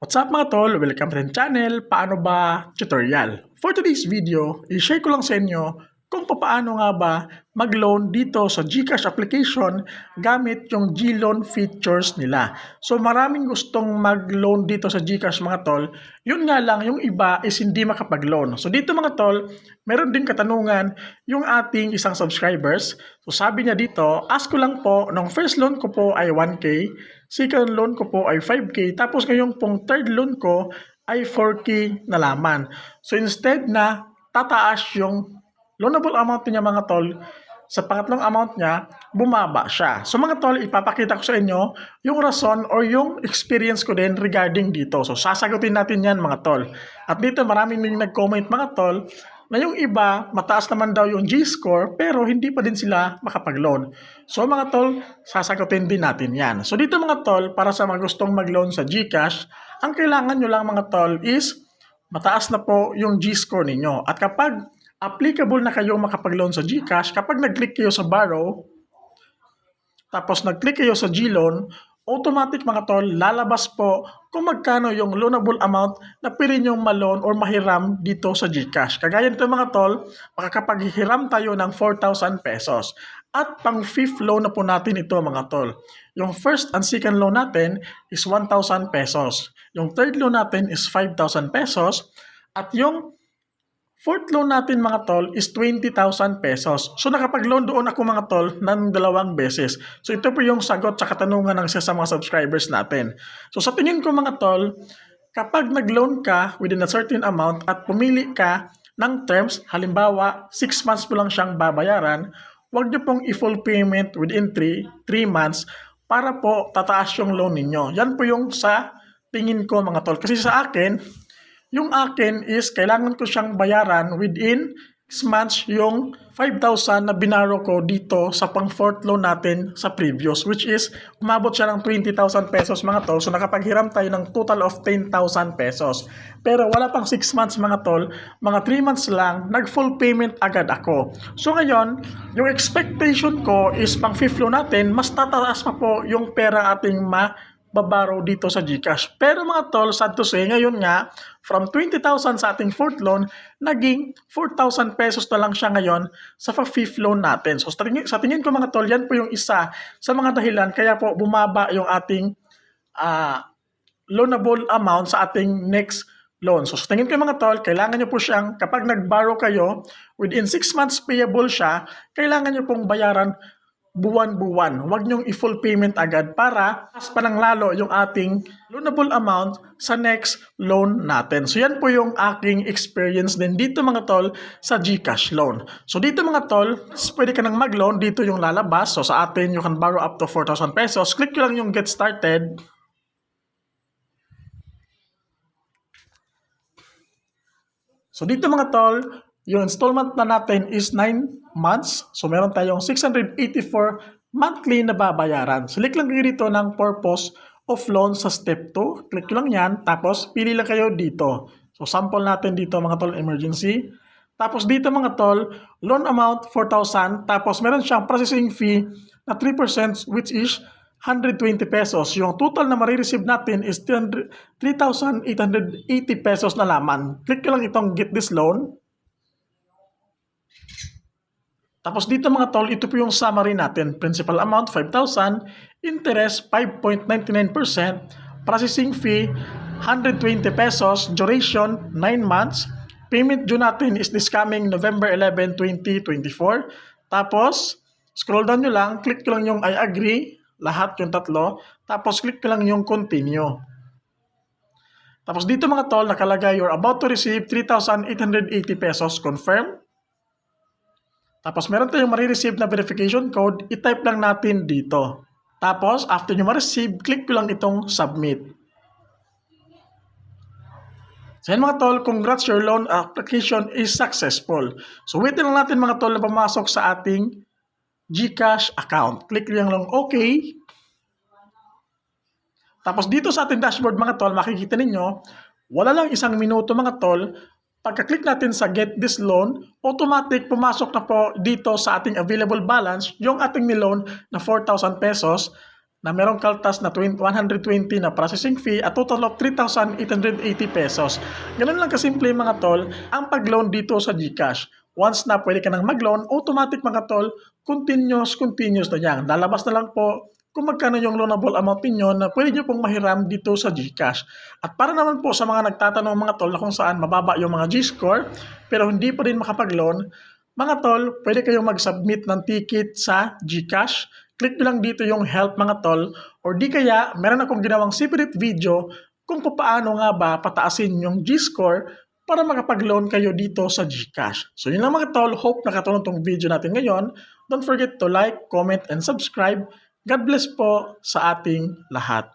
What's up mga tol? Welcome to the channel, Paano Ba Tutorial. For today's video, i-share ko lang sa inyo kung paano nga ba mag-loan dito sa GCash application gamit yung GLoan features nila. So maraming gustong mag-loan dito sa GCash mga tol, yun nga lang yung iba is hindi makapag-loan. So dito mga tol, meron din katanungan yung ating isang subscribers. So sabi niya dito, ask ko lang po, nung first loan ko po ay 1K, second loan ko po ay 5K, tapos ngayong pong third loan ko ay 4K na laman. So instead na tataas yung loanable amount niya mga tol, sa pangatlong amount niya, bumaba siya. So mga tol, ipapakita ko sa inyo yung rason or yung experience ko din regarding dito. So sasagutin natin yan mga tol. At dito maraming nag-comment mga tol, na yung iba, mataas naman daw yung G-score, pero hindi pa din sila makapag-loan. So mga tol, sasagutin din natin yan. So dito mga tol, para sa mga gustong mag-loan sa GCash, ang kailangan nyo lang mga tol is, mataas na po yung G-score ninyo. At kapag applicable na kayo makapag-loan sa GCash, kapag nag-click kayo sa borrow, tapos nag-click kayo sa GLoan, automatic mga tol, lalabas po kung magkano yung loanable amount na pwede nyong ma-loan or mahiram dito sa GCash. Kagaya nito mga tol, makakapaghiram tayo ng 4,000 pesos. At pang fifth loan na po natin ito mga tol. Yung first and second loan natin is 1,000 pesos. Yung third loan natin is 5,000 pesos. At yung fourth loan natin mga tol is 20,000 pesos. So nakapag-loan doon ako mga tol ng 2 beses. So ito po yung sagot sa katanungan ng isa sa mga subscribers natin. So sa tingin ko mga tol, kapag nag-loan ka within a certain amount at pumili ka ng terms, halimbawa 6 months mo lang siyang babayaran, huwag nyo pong i-full payment within 3 months para po tataas yung loan ninyo. Yan po yung sa tingin ko mga tol. Kasi sa akin, yung akin is kailangan ko siyang bayaran within 6 months yung 5,000 na binaro ko dito sa pang fourth loan natin sa previous, which is umabot siya ng 20,000 pesos mga tol. So nakapaghiram tayo ng total of 10,000 pesos. Pero wala pang 6 months mga tol, mga 3 months lang, nag-full payment agad ako. So ngayon, yung expectation ko is pang fifth loan natin, mas tataas pa po yung pera ating babaro dito sa GCash. Pero mga tol, sad to say, ngayon nga, from 20,000 sa ating fourth loan, naging 4,000 pesos na lang siya ngayon sa fifth loan natin. So sa tingin ko mga tol, yan po yung isa sa mga dahilan kaya po bumaba yung ating loanable amount sa ating next loan. So sa tingin ko mga tol, kailangan nyo po siyang, kapag nag-borrow kayo, within 6 months payable siya, kailangan nyo pong bayaran buwan-buwan. Huwag nyong i-full payment agad para mas panang lalo yung ating loanable amount sa next loan natin. So yan po yung aking experience din dito mga tol sa GCash loan. So dito mga tol, pwede ka nang mag-loan. Dito yung lalabas. So sa atin, you can borrow up to 4,000 pesos. Click nyo lang yung get started. So dito mga tol, yung installment na natin is 9 months. So meron tayong 684 monthly na babayaran. Select lang kayo dito ng purpose of loan sa step 2. Click lang yan. Tapos pili lang kayo dito. So sample natin dito mga tol, emergency. Tapos dito mga tol, loan amount 4,000. Tapos meron siyang processing fee na 3% which is 120 pesos. Yung total na marireceive natin is 3,880 pesos na laman. Click lang itong get this loan. Tapos dito mga tol, ito po yung summary natin. Principal amount, 5,000. Interest, 5.99%. Processing fee, 120 pesos. Duration, 9 months. Payment due natin is this coming November 11, 2024. Tapos, scroll down nyo lang. Click lang yung I agree. Lahat yung tatlo. Tapos, click lang yung continue. Tapos dito mga tol, nakalagay you're about to receive 3,880 pesos. Confirm. Tapos meron tayong marireceive na verification code, i-type lang natin dito. Tapos after nyo ma-receive, click ko lang itong submit. So yan mga tol, congrats, your loan application is successful. So waitin lang natin mga tol na pumasok sa ating GCash account. Click lang okay. Tapos dito sa ating dashboard mga tol, makikita ninyo, wala lang 1 minuto mga tol, pagka-click natin sa get this loan, automatic pumasok na po dito sa ating available balance yung ating niloan na 4,000 pesos na merong kaltas na 120 na processing fee at total of 3,880 pesos. Ganun lang kasimple mga tol ang pag-loan dito sa GCash. Once na pwede ka nang mag-loan, automatic mga tol, continuous na yan. Lalabas na lang po kung magkano yung loanable amount ninyo na pwede nyo pong mahiram dito sa GCash. At para naman po sa mga nagtatanong mga tol na kung saan mababa yung mga G-score pero hindi pa rin makapag-loan, mga tol, pwede kayong mag-submit ng ticket sa GCash. Click nyo lang dito yung help mga tol, or di kaya meron akong ginawang separate video kung paano nga ba pataasin yung G-score para makapag-loan kayo dito sa GCash. So yun lang mga tol, hope nakatulong tong video natin ngayon. Don't forget to like, comment, and subscribe. God bless po sa ating lahat.